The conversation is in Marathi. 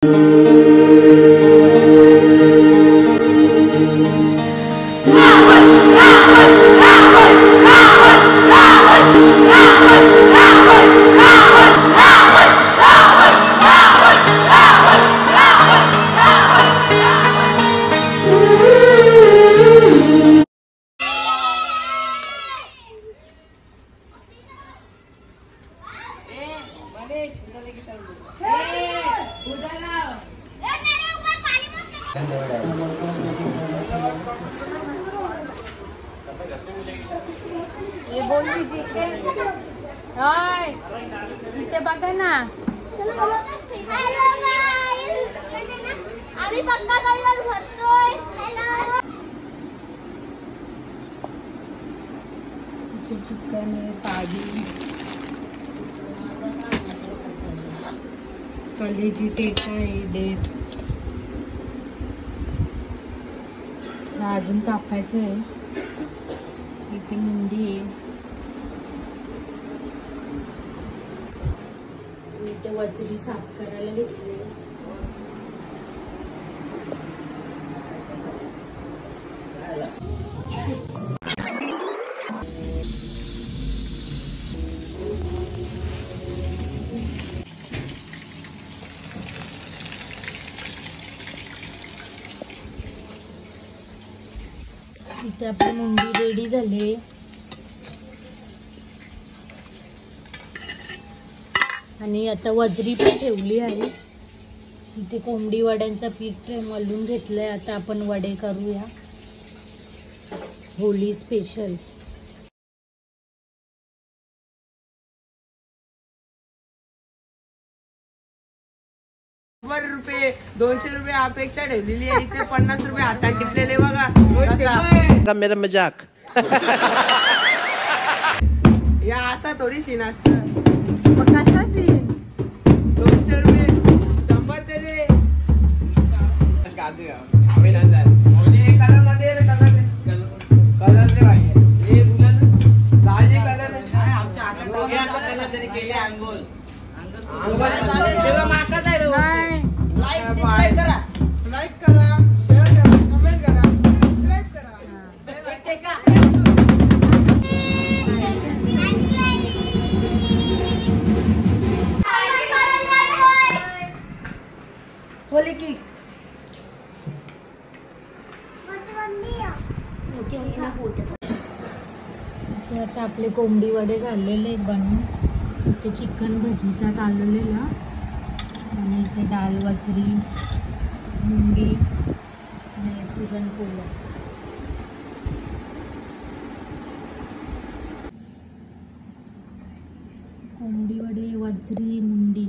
ये बोल दीजिए हाय इथे बघा ना हेलो गाइस आम्ही पक्का कलर भरतोय हेलो इथे चिकन आहे पाडी कलेजी टेटा आहे डेट अजून कापायचं आहे इथे मुंडी आहे आणि इथे वजरी साफ करायला घेतली इथे आपली मुंडी रेडी झाली आणि आता वजरी पण ठेवली आहे इथे कोंबडी वड्यांचा पीठ मळून घेतलंय आता आपण वडे करूया होली स्पेशल ₹100 ₹200 अपेक्षा ठेवलेली आहे इथे ₹50 हातात टिपलेले बघा मेरा मजाक या असा थोडी सीन असतं कसा सीन ₹200 100 दे रे कलर मध्ये कलर दे भाई हे लाल कलर आमच्या कलर तरी केले अंगोल मागत आहे लाईक करा शेअर करा कमेंट करा सबस्क्राइब करा होली की आता आपले कोंबडी वडे झालेले बनवून इथे चिकन भजीचा कालवलेला आणि इथे डाळ वजरी मुंगी आणि पुरणपोळी कोंबडी वडे वजरी मुंडी